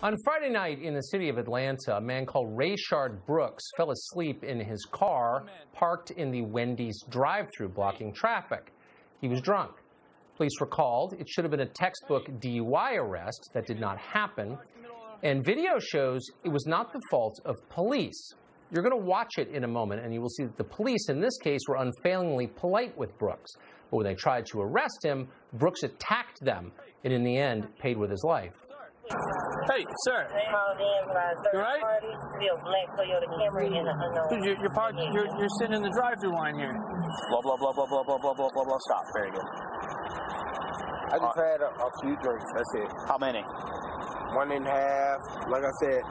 On Friday night in the city of Atlanta, a man called Rayshard Brooks fell asleep in his car parked in the Wendy's drive-thru, blocking traffic. He was drunk. Police recalled it should have been a textbook DUI arrest. That did not happen. And video shows it was not the fault of police. You're going to watch it in a moment, and you will see that the police in this case were unfailingly polite with Brooks. But when they tried to arrest him, Brooks attacked them and in the end paid with his life. Hey, sir. You right? Dude, you're sitting in the drive-thru line here. Blah, blah, blah, blah, blah, blah, blah, blah, blah, blah. Stop. Very good. I just had a few drinks. That's it. How many? 1.5. Like I said,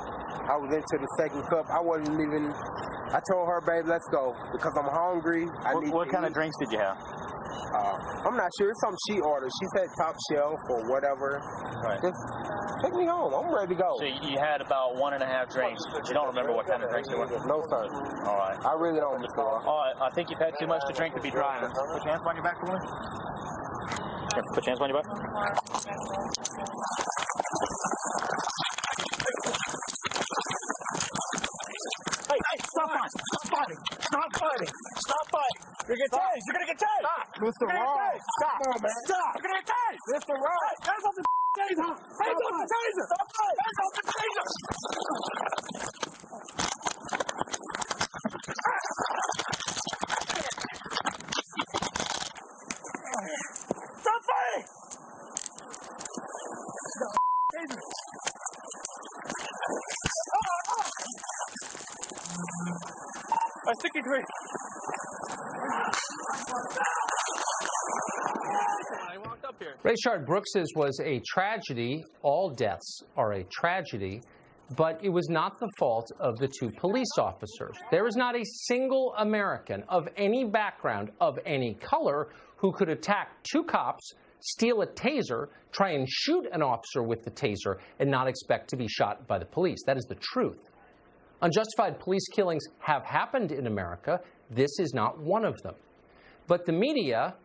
I was into the second cup. I wasn't even. I told her, babe, let's go because I'm hungry. What kind of drinks did you have? I'm not sure. It's something she ordered. She said top shelf or whatever. Right. Just take me home. I'm ready to go. So you had about 1.5 drinks, but you don't remember what kind of drinks they were? No, sir. All right. I really don't, Mr. Ross. All right. I think you've had too much to drink to be driving. Put your hands on your back for me. Here, put your hands on your back. Hey, stop fighting. Stop fighting. Stop fighting. Stop fighting. You're going to get tased. You're going to get tased. Stop. Mr. Ross. Stop. Come on, man. Stop. You're going to get tased. Mr. Ross. Hands off the taser. Hands off the taser. Stop fighting. Hands off the taser. Stop fighting. Taser. I think you agree. Rayshard Brooks's was a tragedy. All deaths are a tragedy, but it was not the fault of the two police officers. There is not a single American of any background, of any color, who could attack two cops, steal a taser, try and shoot an officer with the taser, and not expect to be shot by the police. That is the truth. Unjustified police killings have happened in America. This is not one of them. But the media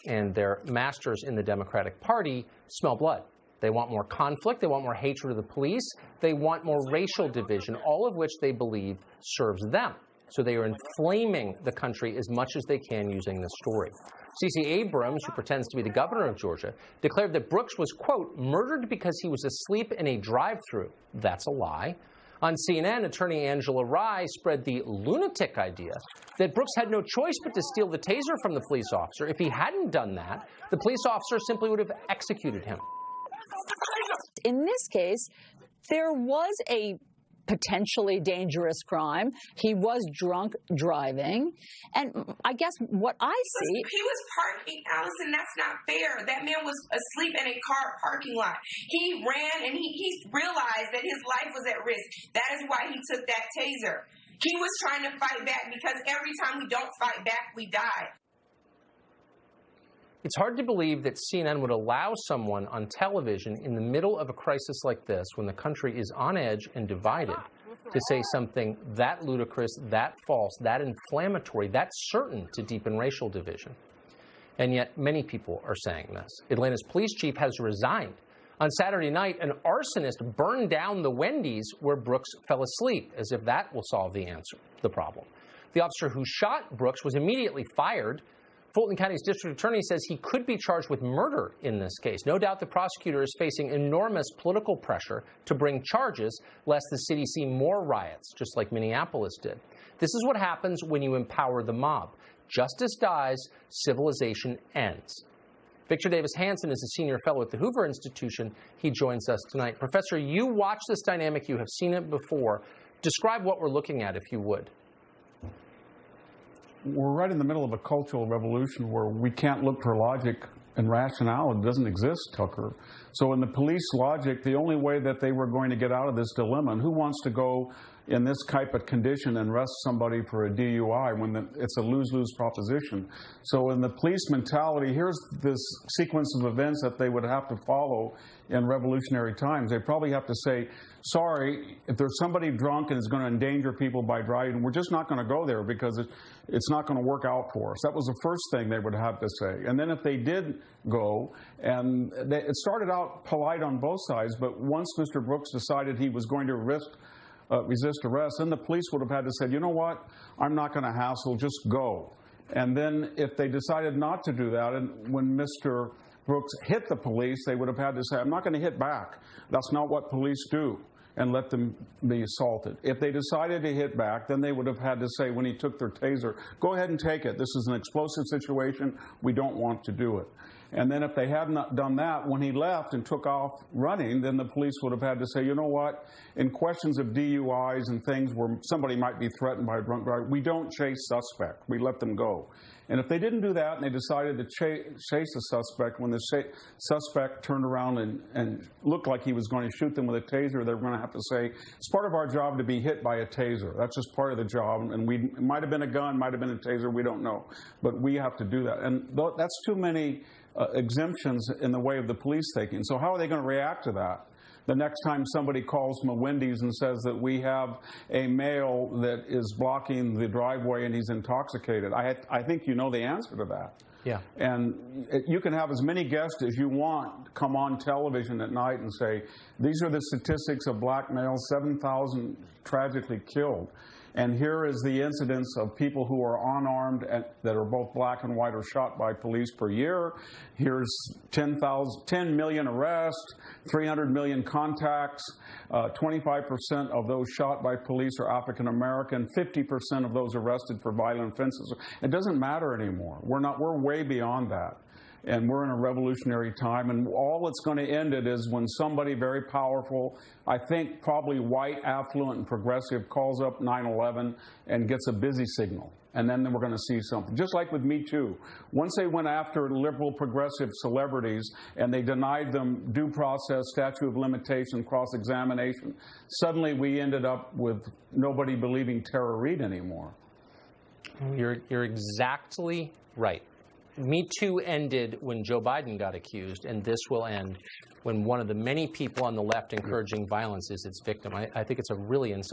and their masters in the Democratic Party smell blood. They want more conflict. They want more hatred of the police. They want more racial division, all of which they believe serves them. So they are inflaming the country as much as they can using this story. Stacey Abrams, who pretends to be the governor of Georgia, declared that Brooks was, quote, murdered because he was asleep in a drive-thru. That's a lie. On CNN, attorney Angela Rye spread the lunatic idea that Brooks had no choice but to steal the taser from the police officer. If he hadn't done that, the police officer simply would have executed him. In this case, there was a potentially dangerous crime. He was drunk driving. And I guess what I see... He was parking, Allison, that's not fair. That man was asleep in a car parking lot. He ran and he realized that his life was at risk. That is why he took that taser. He was trying to fight back because every time we don't fight back, we die. It's hard to believe that CNN would allow someone on television in the middle of a crisis like this, when the country is on edge and divided, to say something that ludicrous, that false, that inflammatory, that certain to deepen racial division. And yet many people are saying this. Atlanta's police chief has resigned. On Saturday night, an arsonist burned down the Wendy's where Brooks fell asleep, as if that will solve the problem. The officer who shot Brooks was immediately fired. Fulton County's district attorney says he could be charged with murder in this case. No doubt the prosecutor is facing enormous political pressure to bring charges, lest the city see more riots, just like Minneapolis did. This is what happens when you empower the mob. Justice dies, civilization ends. Victor Davis Hanson is a senior fellow at the Hoover Institution. He joins us tonight. Professor, you watch this dynamic. You have seen it before. Describe what we're looking at, if you would. We're right in the middle of a cultural revolution where we can't look for logic and rationale. It doesn't exist, Tucker. So in the police logic, the only way that they were going to get out of this dilemma, and who wants to go in this type of condition and arrest somebody for a DUI when it's a lose-lose proposition. So in the police mentality, here's this sequence of events that they would have to follow in revolutionary times. They probably have to say, sorry, if there's somebody drunk and is going to endanger people by driving, we're just not going to go there because it's not going to work out for us. That was the first thing they would have to say. And then if they did go, and it started out polite on both sides, but once Mr. Brooks decided he was going to resist arrest, then the police would have had to say, you know what, I'm not going to hassle, just go. And then if they decided not to do that, and when Mr. Brooks hit the police, they would have had to say, I'm not going to hit back. That's not what police do, and let them be assaulted. If they decided to hit back, then they would have had to say, when he took their taser, go ahead and take it. This is an explosive situation. We don't want to do it. And then if they had not done that, when he left and took off running, then the police would have had to say, you know what, in questions of DUIs and things where somebody might be threatened by a drunk driver, we don't chase suspect. We let them go. And if they didn't do that and they decided to chase the suspect, when the suspect turned around and looked like he was going to shoot them with a taser, they were going to have to say, it's part of our job to be hit by a taser. That's just part of the job. And it might have been a gun, might have been a taser, we don't know. But we have to do that. And that's too many exemptions in the way of the police thinking. So how are they going to react to that? The next time somebody calls from a Wendy's and says that we have a male that is blocking the driveway and he's intoxicated, I think you know the answer to that. Yeah. And you can have as many guests as you want come on television at night and say, these are the statistics of black males, 7,000 tragically killed. And here is the incidence of people who are unarmed that are both black and white are shot by police per year. Here's 10 million arrests, 300 million contacts, 25% of those shot by police are African American, 50% of those arrested for violent offenses. It doesn't matter anymore. We're way beyond that. And we're in a revolutionary time, and all it's going to end it is when somebody very powerful, I think probably white, affluent, and progressive, calls up 9/11 and gets a busy signal. And then we're going to see something. Just like with Me Too. Once they went after liberal, progressive celebrities and they denied them due process, statute of limitation, cross-examination, suddenly we ended up with nobody believing Tara Reid anymore. You're exactly right. Me Too ended when Joe Biden got accused, and this will end when one of the many people on the left encouraging violence is its victim. I think it's a really insightful